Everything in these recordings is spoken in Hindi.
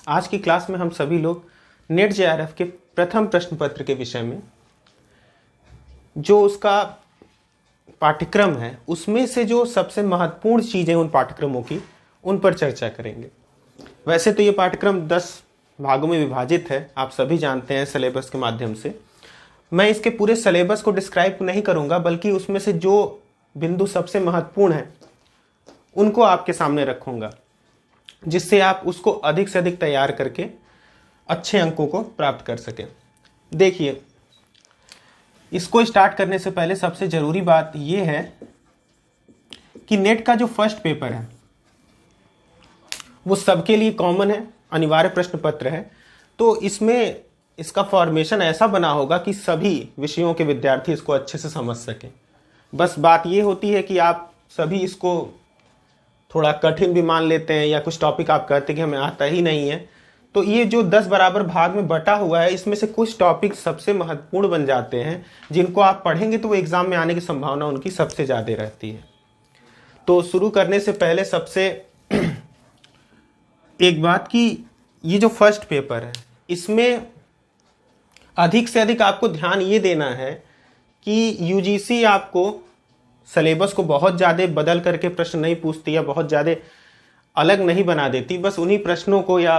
आज की क्लास में हम सभी लोग नेट जेआरएफ के प्रथम प्रश्न पत्र के विषय में जो उसका पाठ्यक्रम है उसमें से जो सबसे महत्वपूर्ण चीज़ें उन पाठ्यक्रमों की उन पर चर्चा करेंगे। वैसे तो ये पाठ्यक्रम 10 भागों में विभाजित है, आप सभी जानते हैं सिलेबस के माध्यम से। मैं इसके पूरे सिलेबस को डिस्क्राइब नहीं करूंगा, बल्कि उसमें से जो बिंदु सबसे महत्वपूर्ण है उनको आपके सामने रखूंगा, जिससे आप उसको अधिक से अधिक तैयार करके अच्छे अंकों को प्राप्त कर सकें। देखिए, इसको स्टार्ट करने से पहले सबसे ज़रूरी बात यह है कि नेट का जो फर्स्ट पेपर है वो सबके लिए कॉमन है, अनिवार्य प्रश्न पत्र है। तो इसमें इसका फॉर्मेशन ऐसा बना होगा कि सभी विषयों के विद्यार्थी इसको अच्छे से समझ सकें। बस बात ये होती है कि आप सभी इसको थोड़ा कठिन भी मान लेते हैं या कुछ टॉपिक आप कहते हैं कि हमें आता ही नहीं है। तो ये जो 10 बराबर भाग में बटा हुआ है, इसमें से कुछ टॉपिक सबसे महत्वपूर्ण बन जाते हैं, जिनको आप पढ़ेंगे तो वो एग्जाम में आने की संभावना उनकी सबसे ज़्यादा रहती है। तो शुरू करने से पहले सबसे एक बात कि ये जो फर्स्ट पेपर है इसमें अधिक से अधिक आपको ध्यान ये देना है कि यूजीसी आपको सिलेबस को बहुत ज़्यादा बदल करके प्रश्न नहीं पूछती या बहुत ज़्यादा अलग नहीं बना देती। बस उन्हीं प्रश्नों को या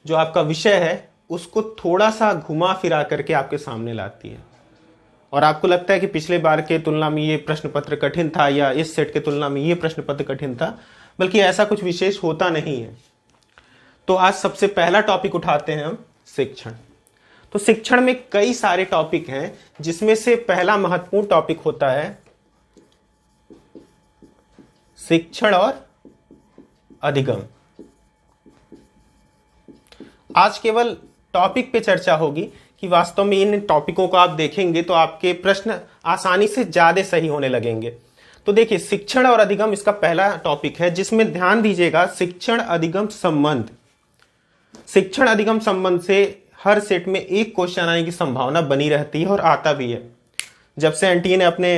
जो आपका विषय है उसको थोड़ा सा घुमा फिरा करके आपके सामने लाती है। और आपको लगता है कि पिछले बार के तुलना में ये प्रश्न पत्र कठिन था या इस सेट के तुलना में ये प्रश्न पत्र कठिन था, बल्कि ऐसा कुछ विशेष होता नहीं है। तो आज सबसे पहला टॉपिक उठाते हैं हम शिक्षण। तो शिक्षण में कई सारे टॉपिक हैं, जिसमें से पहला महत्वपूर्ण टॉपिक होता है शिक्षण और अधिगम। आज केवल टॉपिक पे चर्चा होगी कि वास्तव में इन टॉपिकों को आप देखेंगे तो आपके प्रश्न आसानी से ज्यादा सही होने लगेंगे। तो देखिए, शिक्षण और अधिगम इसका पहला टॉपिक है, जिसमें ध्यान दीजिएगा शिक्षण अधिगम संबंध। शिक्षण अधिगम संबंध से हर सेट में एक क्वेश्चन आने की संभावना बनी रहती है और आता भी है। जब से एनटीए ने अपने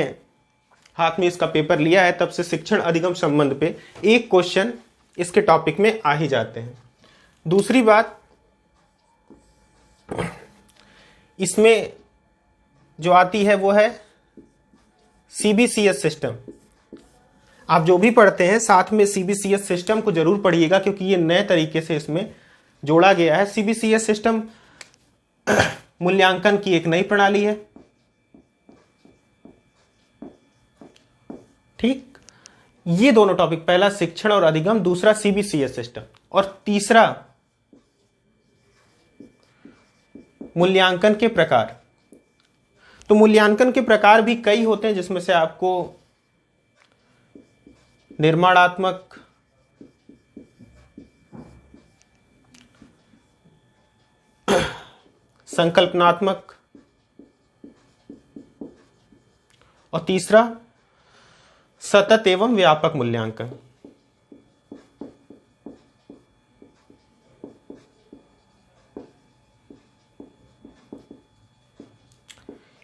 हाथ में इसका पेपर लिया है तब से शिक्षण अधिगम संबंध पे एक क्वेश्चन इसके टॉपिक में आ ही जाते हैं। दूसरी बात, इसमें जो आती है वो है सीबीसीएस सिस्टम। आप जो भी पढ़ते हैं साथ में सीबीसीएस सिस्टम को जरूर पढ़िएगा, क्योंकि ये नए तरीके से इसमें जोड़ा गया है। सीबीसीएस सिस्टम मूल्यांकन की एक नई प्रणाली है। ठीक, ये दोनों टॉपिक, पहला शिक्षण और अधिगम, दूसरा सीबीसीएस सिस्टम, और तीसरा मूल्यांकन के प्रकार। तो मूल्यांकन के प्रकार भी कई होते हैं, जिसमें से आपको निर्माणात्मक, संकल्पनात्मक और तीसरा सतत एवं व्यापक मूल्यांकन।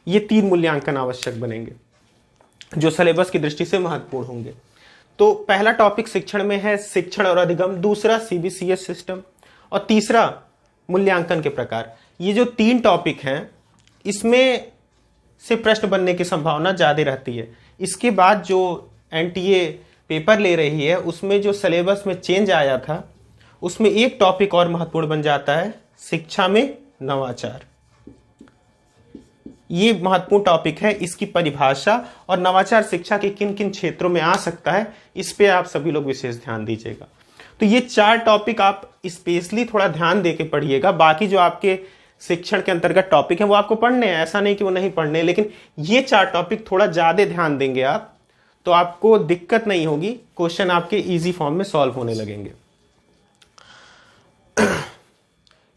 ये 3 मूल्यांकन आवश्यक बनेंगे जो सिलेबस की दृष्टि से महत्वपूर्ण होंगे। तो पहला टॉपिक शिक्षण में है शिक्षण और अधिगम, दूसरा सीबीसीएस सिस्टम और तीसरा मूल्यांकन के प्रकार। ये जो 3 टॉपिक हैं इसमें से प्रश्न बनने की संभावना ज्यादा रहती है। इसके बाद जो एनटीए पेपर ले रही है उसमें जो सिलेबस में चेंज आया था उसमें एक टॉपिक और महत्वपूर्ण बन जाता है, शिक्षा में नवाचार। ये महत्वपूर्ण टॉपिक है, इसकी परिभाषा और नवाचार शिक्षा के किन किन क्षेत्रों में आ सकता है, इस पे आप सभी लोग विशेष ध्यान दीजिएगा। तो ये 4 टॉपिक आप स्पेशली थोड़ा ध्यान देके पढ़िएगा। बाकी जो आपके शिक्षण के अंतर्गत टॉपिक है वो आपको पढ़ने हैं, ऐसा नहीं कि वो नहीं पढ़ने, लेकिन ये 4 टॉपिक थोड़ा ज्यादा ध्यान देंगे आप तो आपको दिक्कत नहीं होगी, क्वेश्चन आपके इजी फॉर्म में सॉल्व होने लगेंगे।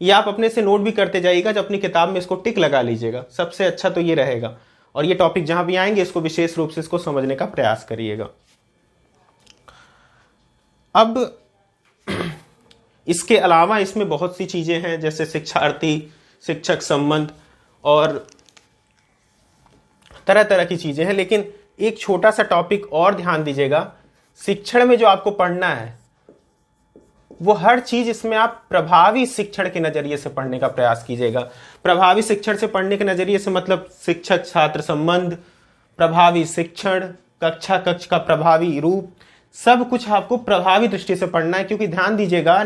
ये आप अपने से नोट भी करते जाइएगा, जब अपनी किताब में इसको टिक लगा लीजिएगा, सबसे अच्छा तो ये रहेगा। और ये टॉपिक जहां भी आएंगे इसको विशेष रूप से इसको समझने का प्रयास करिएगा। अब इसके अलावा इसमें बहुत सी चीजें हैं, जैसे शिक्षार्थी शिक्षक संबंध और तरह तरह की चीजें हैं। लेकिन एक छोटा सा टॉपिक और ध्यान दीजिएगा, शिक्षण में जो आपको पढ़ना है वो हर चीज इसमें आप प्रभावी शिक्षण के नजरिए से पढ़ने का प्रयास कीजिएगा। प्रभावी शिक्षण से पढ़ने के नजरिए से मतलब शिक्षक छात्र संबंध, प्रभावी शिक्षण, कक्षा कक्ष का प्रभावी रूप, सब कुछ आपको प्रभावी दृष्टि से पढ़ना है। क्योंकि ध्यान दीजिएगा,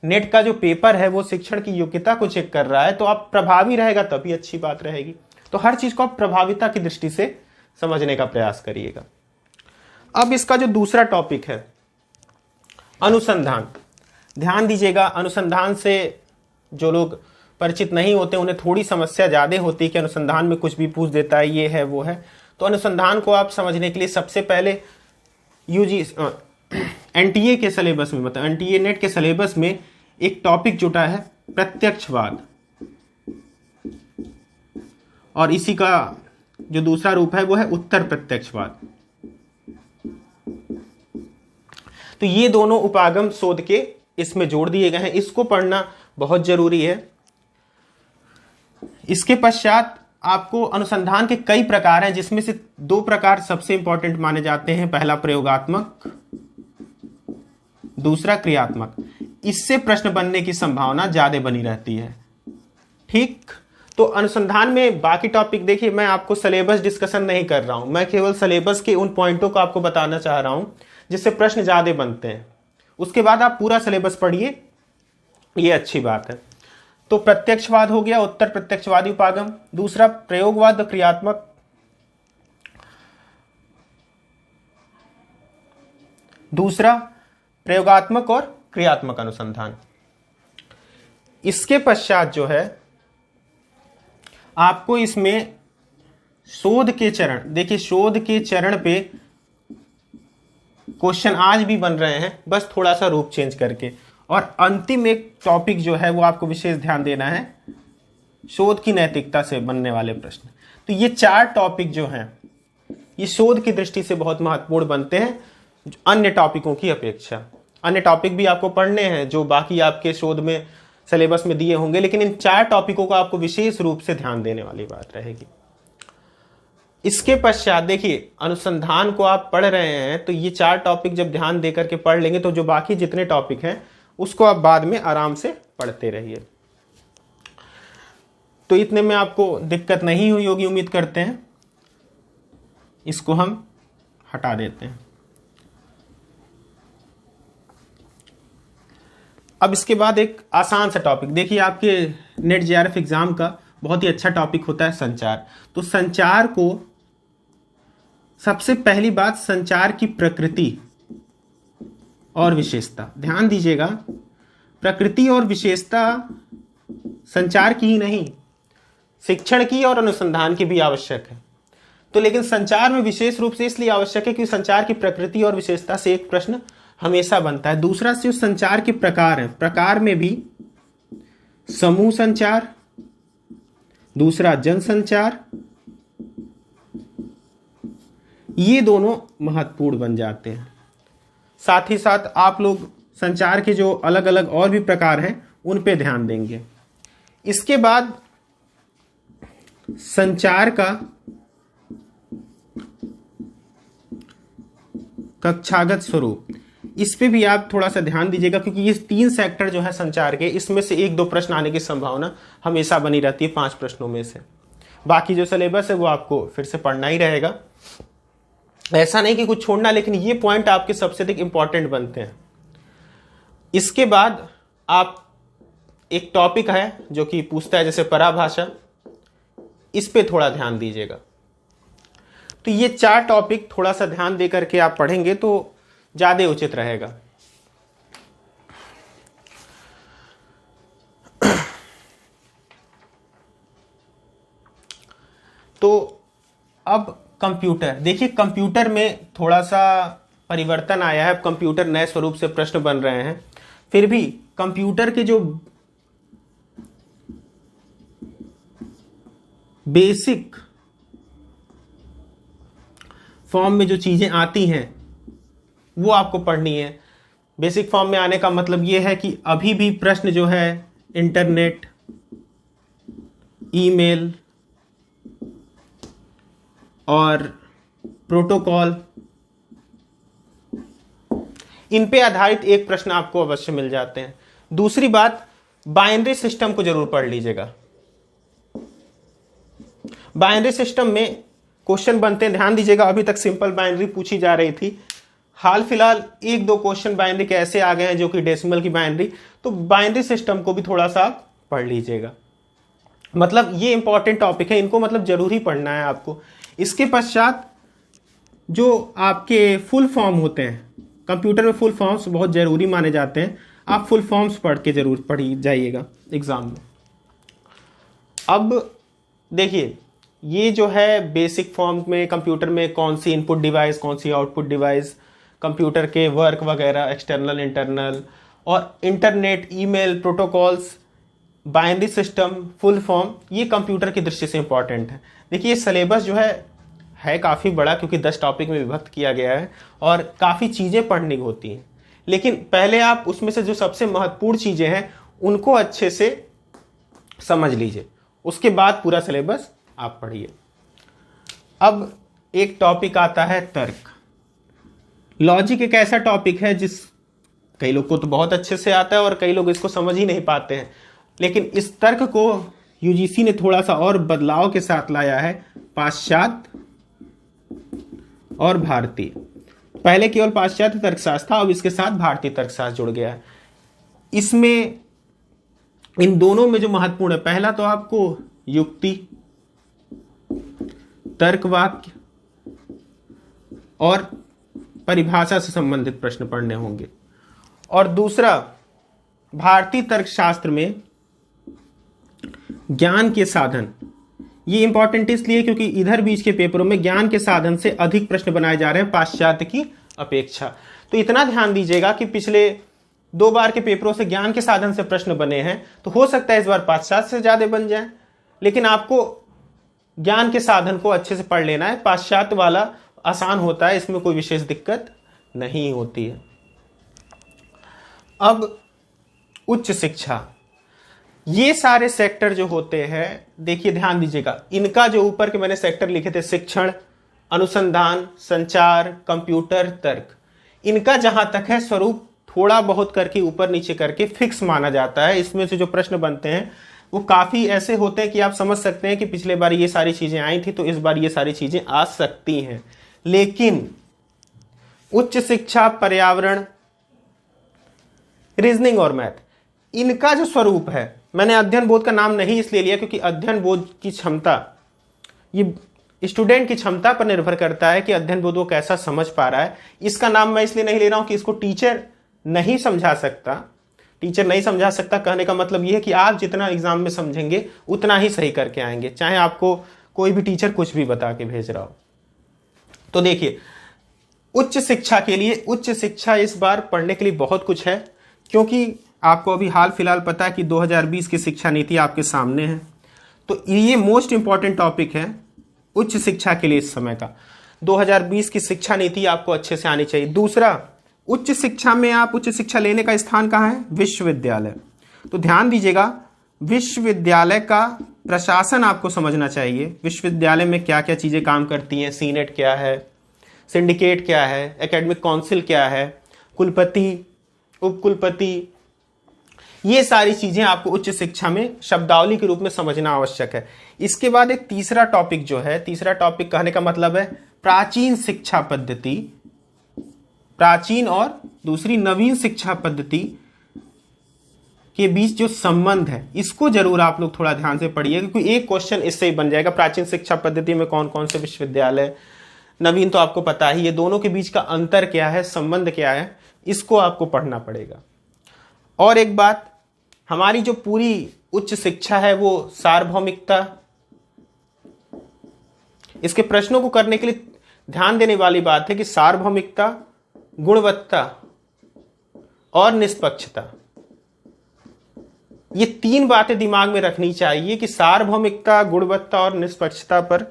नेट का जो पेपर है वो शिक्षण की योग्यता को चेक कर रहा है, तो आप प्रभावी रहेगा तभी अच्छी बात रहेगी। तो हर चीज को आप प्रभाविता की दृष्टि से समझने का प्रयास करिएगा। अब इसका जो दूसरा टॉपिक है अनुसंधान, ध्यान दीजिएगा, अनुसंधान से जो लोग परिचित नहीं होते उन्हें थोड़ी समस्या ज्यादा होती है कि अनुसंधान में कुछ भी पूछ देता है, ये है वो है। तो अनुसंधान को आप समझने के लिए सबसे पहले एनटीए के सिलेबस में, मतलब एनटीए नेट के सिलेबस में एक टॉपिक जुटा है प्रत्यक्षवाद, और इसी का जो दूसरा रूप है वो है उत्तर प्रत्यक्षवाद। तो ये दोनों उपागम शोध के इसमें जोड़ दिए गए हैं, इसको पढ़ना बहुत जरूरी है। इसके पश्चात आपको अनुसंधान के कई प्रकार हैं, जिसमें से दो प्रकार सबसे इंपॉर्टेंट माने जाते हैं, पहला प्रयोगात्मक, दूसरा क्रियात्मक। इससे प्रश्न बनने की संभावना ज्यादा बनी रहती है। ठीक, तो अनुसंधान में बाकी टॉपिक देखिए, मैं आपको सिलेबस डिस्कशन नहीं कर रहा हूं, मैं केवल सिलेबस के उन पॉइंटों को आपको बताना चाह रहा हूं जिससे प्रश्न ज्यादा बनते हैं। उसके बाद आप पूरा सिलेबस पढ़िए, ये अच्छी बात है। तो प्रत्यक्षवाद हो गया, उत्तर प्रत्यक्षवादी उपागम, दूसरा प्रयोगवाद क्रियात्मक, दूसरा प्रयोगात्मक और क्रियात्मक अनुसंधान। इसके पश्चात जो है आपको इसमें शोध के चरण, देखिए शोध के चरण पे क्वेश्चन आज भी बन रहे हैं, बस थोड़ा सा रूप चेंज करके। और अंतिम एक टॉपिक जो है वो आपको विशेष ध्यान देना है, शोध की नैतिकता से बनने वाले प्रश्न। तो ये चार टॉपिक जो हैं ये शोध की दृष्टि से बहुत महत्वपूर्ण बनते हैं अन्य टॉपिकों की अपेक्षा। अन्य टॉपिक भी आपको पढ़ने हैं जो बाकी आपके शोध में सिलेबस में दिए होंगे, लेकिन इन चार टॉपिकों को आपको विशेष रूप से ध्यान देने वाली बात रहेगी। इसके पश्चात देखिए, अनुसंधान को आप पढ़ रहे हैं तो ये चार टॉपिक जब ध्यान दे करके पढ़ लेंगे तो जो बाकी जितने टॉपिक हैं उसको आप बाद में आराम से पढ़ते रहिए। तो इतने में आपको दिक्कत नहीं हुई होगी उम्मीद करते हैं। इसको हम हटा देते हैं। अब इसके बाद एक आसान सा टॉपिक देखिए, आपके नेट जेआरएफ एग्जाम का बहुत ही अच्छा टॉपिक होता है संचार। तो संचार को सबसे पहली बात, संचार की प्रकृति और विशेषता, ध्यान दीजिएगा, प्रकृति और विशेषता संचार की ही नहीं, शिक्षण की और अनुसंधान की भी आवश्यक है। तो लेकिन संचार में विशेष रूप से इसलिए आवश्यक है कि संचार की प्रकृति और विशेषता से एक प्रश्न हमेशा बनता है। दूसरा जो संचार के प्रकार है, प्रकार में भी समूह संचार, दूसरा जनसंचार, ये दोनों महत्वपूर्ण बन जाते हैं। साथ ही साथ आप लोग संचार के जो अलग अलग और भी प्रकार हैं उन पे ध्यान देंगे। इसके बाद संचार का कक्षागत स्वरूप, इस पे भी आप थोड़ा सा ध्यान दीजिएगा, क्योंकि ये तीन सेक्टर जो है संचार के, इसमें से एक दो प्रश्न आने की संभावना हमेशा बनी रहती है 5 प्रश्नों में से। बाकी जो सिलेबस है वो आपको फिर से पढ़ना ही रहेगा, ऐसा नहीं कि कुछ छोड़ना, लेकिन ये पॉइंट आपके सबसे अधिक इंपॉर्टेंट बनते हैं। इसके बाद आप एक टॉपिक है जो कि पूछता है जैसे पराभाषा, इस पे थोड़ा ध्यान दीजिएगा। तो ये 4 टॉपिक थोड़ा सा ध्यान दे करके आप पढ़ेंगे तो ज्यादा उचित रहेगा। तो अब कंप्यूटर, देखिए कंप्यूटर में थोड़ा सा परिवर्तन आया है, कंप्यूटर नए स्वरूप से प्रश्न बन रहे हैं। फिर भी कंप्यूटर के जो बेसिक फॉर्म में जो चीजें आती हैं वो आपको पढ़नी है। बेसिक फॉर्म में आने का मतलब ये है कि अभी भी प्रश्न जो है इंटरनेट, ईमेल और प्रोटोकॉल, इन पे आधारित एक प्रश्न आपको अवश्य मिल जाते हैं। दूसरी बात, बाइनरी सिस्टम को जरूर पढ़ लीजिएगा। बाइनरी सिस्टम में क्वेश्चन बनते हैं, ध्यान दीजिएगा। अभी तक सिंपल बाइनरी पूछी जा रही थी, हाल फिलहाल एक दो क्वेश्चन बाइनरी के ऐसे आ गए हैं जो कि डेसिमल की बाइनरी, तो बाइनरी सिस्टम को भी थोड़ा सा पढ़ लीजिएगा। मतलब ये इंपॉर्टेंट टॉपिक है, इनको मतलब जरूर ही पढ़ना है आपको। इसके पश्चात जो आपके फुल फॉर्म होते हैं, कंप्यूटर में फुल फॉर्म्स बहुत जरूरी माने जाते हैं, आप फुल फॉर्म्स पढ़ के जरूर पढ़ी जाइएगा एग्जाम में। अब देखिए, ये जो है बेसिक फॉर्म में कंप्यूटर में कौन सी इनपुट डिवाइस, कौन सी आउटपुट डिवाइस, कंप्यूटर के वर्क वगैरह, एक्सटर्नल इंटरनल, और internet, email, protocols, binary system, full form, ये कंप्यूटर की दृष्टि से इंपॉर्टेंट है। देखिए ये सिलेबस जो है काफ़ी बड़ा, क्योंकि 10 टॉपिक में विभक्त किया गया है और काफ़ी चीज़ें पढ़नी होती हैं। लेकिन पहले आप उसमें से जो सबसे महत्वपूर्ण चीज़ें हैं उनको अच्छे से समझ लीजिए, उसके बाद पूरा सिलेबस आप पढ़िए। अब एक टॉपिक आता है तर्क। लॉजिक एक ऐसा टॉपिक है जिस कई लोग को तो बहुत अच्छे से आता है और कई लोग इसको समझ ही नहीं पाते हैं, लेकिन इस तर्क को यूजीसी ने थोड़ा सा और बदलाव के साथ लाया है, पाश्चात्य और भारतीय। पहले केवल पाश्चात्य तर्कशास्त्र था, अब इसके साथ भारतीय तर्कशास्त्र जुड़ गया है। इसमें इन दोनों में जो महत्वपूर्ण है, पहला तो आपको युक्ति, तर्क वाक्य और परिभाषा से संबंधित प्रश्न पढ़ने होंगे। और दूसरा, भारतीय तर्कशास्त्र में ज्ञान के साधन, ये इंपॉर्टेंट इसलिए क्योंकि इधर बीच के पेपरों में ज्ञान के साधन से अधिक प्रश्न बनाए जा रहे हैं पाश्चात्य की अपेक्षा। तो इतना ध्यान दीजिएगा कि पिछले 2 बार के पेपरों से ज्ञान के साधन से प्रश्न बने हैं, तो हो सकता है इस बार पाश्चात्य से ज्यादा बन जाए, लेकिन आपको ज्ञान के साधन को अच्छे से पढ़ लेना है। पाश्चात्य वाला आसान होता है, इसमें कोई विशेष दिक्कत नहीं होती है। अब उच्च शिक्षा, ये सारे सेक्टर जो होते हैं, देखिए ध्यान दीजिएगा, इनका जो ऊपर के मैंने सेक्टर लिखे थे, शिक्षण, अनुसंधान, संचार, कंप्यूटर, तर्क, इनका जहां तक है स्वरूप थोड़ा बहुत करके ऊपर नीचे करके फिक्स माना जाता है। इसमें से जो प्रश्न बनते हैं वो काफी ऐसे होते हैं कि आप समझ सकते हैं कि पिछले बार ये सारी चीजें आई थी तो इस बार ये सारी चीजें आ सकती हैं। लेकिन उच्च शिक्षा, पर्यावरण, रीजनिंग और मैथ, इनका जो स्वरूप है, मैंने अध्ययन बोध का नाम नहीं इसलिए लिया क्योंकि अध्ययन बोध की क्षमता, ये स्टूडेंट की क्षमता पर निर्भर करता है कि अध्ययन बोध वो कैसा समझ पा रहा है। इसका नाम मैं इसलिए नहीं ले रहा हूं कि इसको टीचर नहीं समझा सकता। टीचर नहीं समझा सकता कहने का मतलब यह है कि आप जितना एग्जाम में समझेंगे उतना ही सही करके आएंगे, चाहे आपको कोई भी टीचर कुछ भी बता के भेज रहा हो। तो देखिए, उच्च शिक्षा के लिए, उच्च शिक्षा इस बार पढ़ने के लिए बहुत कुछ है, क्योंकि आपको अभी हाल फिलहाल पता है कि 2020 की शिक्षा नीति आपके सामने है। तो ये मोस्ट इंपॉर्टेंट टॉपिक है उच्च शिक्षा के लिए इस समय का। 2020 की शिक्षा नीति आपको अच्छे से आनी चाहिए। दूसरा, उच्च शिक्षा में आप उच्च शिक्षा लेने का स्थान कहाँ है? विश्वविद्यालय। तो ध्यान दीजिएगा, विश्वविद्यालय का प्रशासन आपको समझना चाहिए। विश्वविद्यालय में क्या क्या चीजें काम करती हैं, सीनेट क्या है, सिंडिकेट क्या है, एकेडमिक काउंसिल क्या है, कुलपति, उपकुलपति, ये सारी चीजें आपको उच्च शिक्षा में शब्दावली के रूप में समझना आवश्यक है। इसके बाद एक तीसरा टॉपिक जो है, तीसरा टॉपिक कहने का मतलब है प्राचीन शिक्षा पद्धति, प्राचीन और दूसरी नवीन शिक्षा पद्धति के बीच जो संबंध है, इसको जरूर आप लोग थोड़ा ध्यान से पढ़िए, क्योंकि एक क्वेश्चन इससे ही बन जाएगा। प्राचीन शिक्षा पद्धति में कौन कौन से विश्वविद्यालय, नवीन तो आपको पता ही, ये दोनों के बीच का अंतर क्या है, संबंध क्या है, इसको आपको पढ़ना पड़ेगा। और एक बात, हमारी जो पूरी उच्च शिक्षा है वो सार्वभौमिकता, इसके प्रश्नों को करने के लिए ध्यान देने वाली बात है कि सार्वभौमिकता, गुणवत्ता और निष्पक्षता, ये 3 बातें दिमाग में रखनी चाहिए कि सार्वभौमिकता, गुणवत्ता और निष्पक्षता पर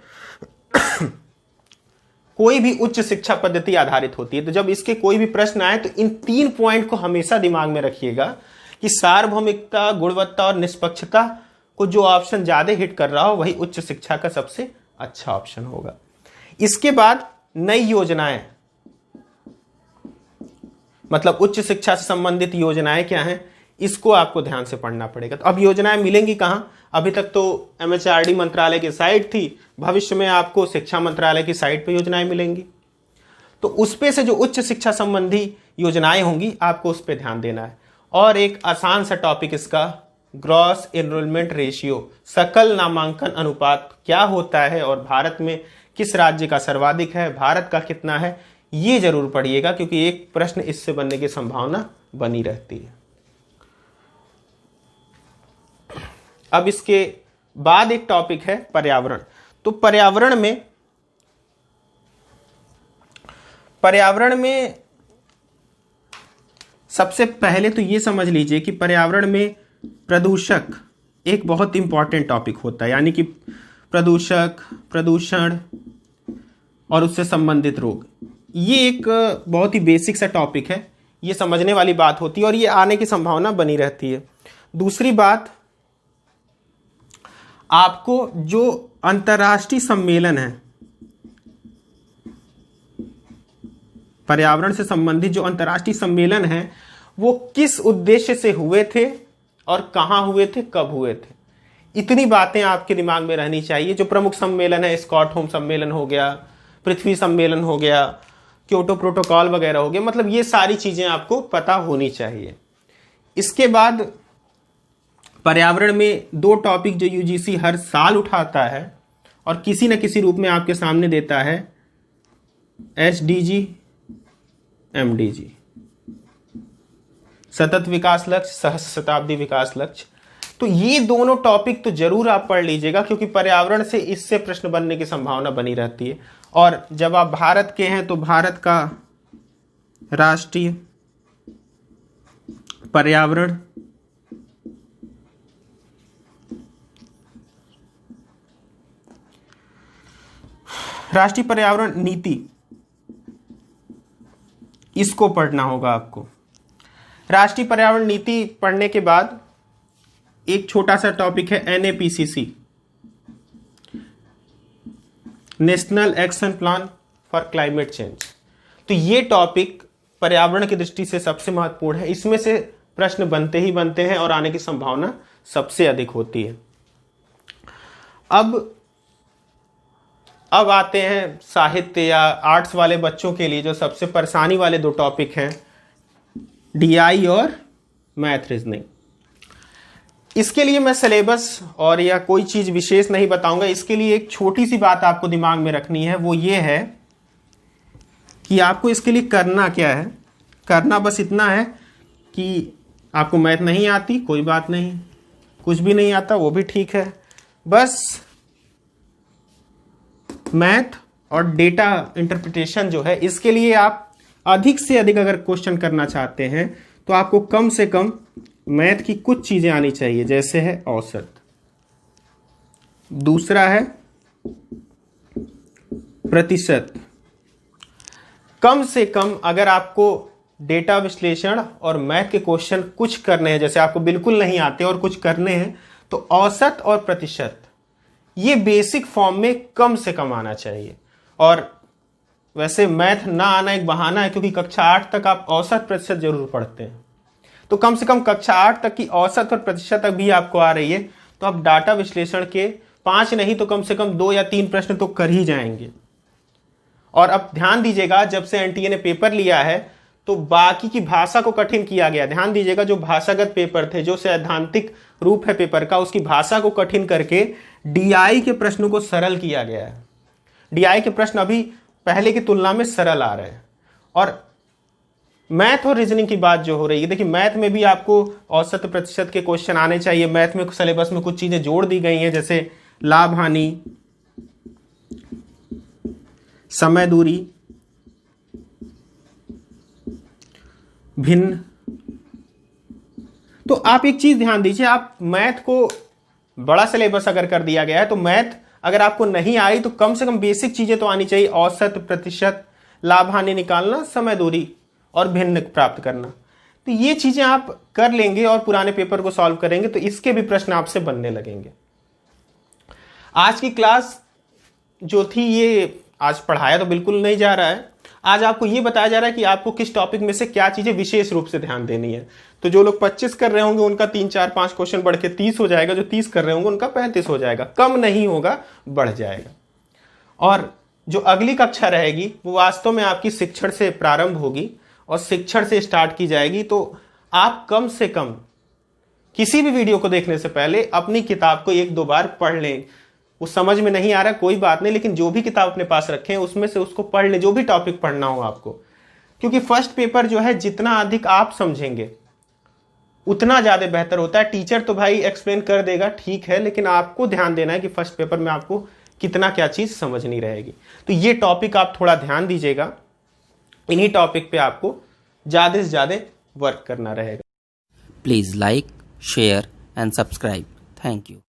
कोई भी उच्च शिक्षा पद्धति आधारित होती है। तो जब इसके कोई भी प्रश्न आए तो इन 3 पॉइंट को हमेशा दिमाग में रखिएगा कि सार्वभौमिकता, गुणवत्ता और निष्पक्षता को जो ऑप्शन ज्यादा हिट कर रहा हो वही उच्च शिक्षा का सबसे अच्छा ऑप्शन होगा। इसके बाद नई योजनाएं, मतलब उच्च शिक्षा से संबंधित योजनाएं क्या हैं, इसको आपको ध्यान से पढ़ना पड़ेगा। तो अब योजनाएं मिलेंगी कहां? अभी तक तो MHRD मंत्रालय की साइट थी, भविष्य में आपको शिक्षा मंत्रालय की साइट पर योजनाएं मिलेंगी। तो उस पे से जो उच्च शिक्षा संबंधी योजनाएं होंगी आपको उस पर ध्यान देना है। और एक आसान सा टॉपिक इसका, ग्रॉस एनरोलमेंट रेशियो, सकल नामांकन अनुपात क्या होता है और भारत में किस राज्य का सर्वाधिक है, भारत का कितना है, ये जरूर पढ़िएगा, क्योंकि एक प्रश्न इससे बनने की संभावना बनी रहती है। अब इसके बाद एक टॉपिक है पर्यावरण। तो पर्यावरण में सबसे पहले तो ये समझ लीजिए कि पर्यावरण में प्रदूषक एक बहुत इंपॉर्टेंट टॉपिक होता है, यानी कि प्रदूषक, प्रदूषण और उससे संबंधित रोग, ये एक बहुत ही बेसिक सा टॉपिक है, ये समझने वाली बात होती है और ये आने की संभावना बनी रहती है। दूसरी बात, आपको जो अंतर्राष्ट्रीय सम्मेलन है, पर्यावरण से संबंधित जो अंतर्राष्ट्रीय सम्मेलन है, वो किस उद्देश्य से हुए थे और कहां हुए थे, कब हुए थे, इतनी बातें आपके दिमाग में रहनी चाहिए। जो प्रमुख सम्मेलन है, स्टॉकहोम सम्मेलन हो गया, पृथ्वी सम्मेलन हो गया, क्योटो प्रोटोकॉल वगैरह हो गया, मतलब ये सारी चीजें आपको पता होनी चाहिए। इसके बाद पर्यावरण में दो टॉपिक जो UGC हर साल उठाता है और किसी न किसी रूप में आपके सामने देता है, SDG, MDG, सतत विकास लक्ष्य, सहस्त्र शताब्दी विकास लक्ष्य। तो ये दोनों टॉपिक तो जरूर आप पढ़ लीजिएगा, क्योंकि पर्यावरण से इससे प्रश्न बनने की संभावना बनी रहती है। और जब आप भारत के हैं तो भारत का राष्ट्रीय पर्यावरण नीति, इसको पढ़ना होगा आपको। राष्ट्रीय पर्यावरण नीति पढ़ने के बाद एक छोटा सा टॉपिक है NAPCC, national action plan for climate change. तो ये टॉपिक पर्यावरण की दृष्टि से सबसे महत्वपूर्ण है, इसमें से प्रश्न बनते ही बनते हैं और आने की संभावना सबसे अधिक होती है। अब आते हैं साहित्य या आर्ट्स वाले बच्चों के लिए जो सबसे परेशानी वाले दो टॉपिक हैं, DI और मैथ रीजनिंग। इसके लिए मैं सिलेबस और या कोई चीज विशेष नहीं बताऊंगा। इसके लिए एक छोटी सी बात आपको दिमाग में रखनी है, वो ये है कि आपको इसके लिए करना क्या है। करना बस इतना है कि आपको मैथ नहीं आती, कोई बात नहीं, कुछ भी नहीं आता वो भी ठीक है, बस मैथ और डेटा इंटरप्रिटेशन जो है, इसके लिए आप अधिक से अधिक अगर क्वेश्चन करना चाहते हैं तो आपको कम से कम मैथ की कुछ चीजें आनी चाहिए, जैसे है औसत, दूसरा है प्रतिशत। कम से कम अगर आपको डेटा विश्लेषण और मैथ के क्वेश्चन कुछ करने हैं, जैसे आपको बिल्कुल नहीं आते और कुछ करने हैं, तो औसत और प्रतिशत ये बेसिक फॉर्म में कम से कम आना चाहिए। और वैसे मैथ ना आना एक बहाना है, क्योंकि कक्षा 8 तक आप औसत प्रतिशत जरूर पढ़ते हैं, तो कम से कम कक्षा 8 तक की औसत और प्रतिशत तक भी आपको आ रही है तो आप डाटा विश्लेषण के 5 नहीं तो कम से कम 2 या 3 प्रश्न तो कर ही जाएंगे। और अब ध्यान दीजिएगा, जब से NTA ने पेपर लिया है तो बाकी की भाषा को कठिन किया गया। ध्यान दीजिएगा, जो भाषागत पेपर थे, जो सैद्धांतिक रूप है पेपर का, उसकी भाषा को कठिन करके DI के प्रश्नों को सरल किया गया है। DI के प्रश्न अभी पहले की तुलना में सरल आ रहे हैं। और मैथ और रीजनिंग की बात जो हो रही है, देखिए मैथ में भी आपको औसत प्रतिशत के क्वेश्चन आने चाहिए। मैथ में सिलेबस में कुछ चीजें जोड़ दी गई हैं, जैसे लाभ हानि, समय दूरी, भिन्न। तो आप एक चीज ध्यान दीजिए, आप मैथ को बड़ा सिलेबस अगर कर दिया गया है तो मैथ अगर आपको नहीं आई तो कम से कम बेसिक चीजें तो आनी चाहिए, औसत, प्रतिशत, लाभ हानि निकालना, समय दूरी और भिन्न प्राप्त करना। तो ये चीजें आप कर लेंगे और पुराने पेपर को सॉल्व करेंगे तो इसके भी प्रश्न आपसे बनने लगेंगे। आज की क्लास जो थी, ये आज पढ़ाया तो बिल्कुल नहीं जा रहा है, आज आपको ये बताया जा रहा है कि आपको किस टॉपिक में से क्या चीजें विशेष रूप से ध्यान देनी है। तो जो लोग 25 कर रहे होंगे उनका 3 4 5 क्वेश्चन बढ़ के 30 हो जाएगा, जो 30 कर रहे होंगे उनका 35 हो जाएगा, कम नहीं होगा, बढ़ जाएगा। और जो अगली कक्षा रहेगी वो वास्तव में आपकी शिक्षण से प्रारंभ होगी और शिक्षण से स्टार्ट की जाएगी। तो आप कम से कम किसी भी वीडियो को देखने से पहले अपनी किताब को 1-2 बार पढ़ लें। वो समझ में नहीं आ रहा कोई बात नहीं, लेकिन जो भी किताब अपने पास रखें उसमें से उसको पढ़ लें, जो भी टॉपिक पढ़ना हो आपको। क्योंकि फर्स्ट पेपर जो है जितना अधिक आप समझेंगे उतना ज्यादा बेहतर होता है। टीचर तो भाई एक्सप्लेन कर देगा, ठीक है, लेकिन आपको ध्यान देना है कि फर्स्ट पेपर में आपको कितना क्या चीज समझनी रहेगी। तो ये टॉपिक आप थोड़ा ध्यान दीजिएगा, इन्हीं टॉपिक पे आपको ज्यादा से ज्यादा वर्क करना रहेगा। Please like, share and subscribe. Thank you.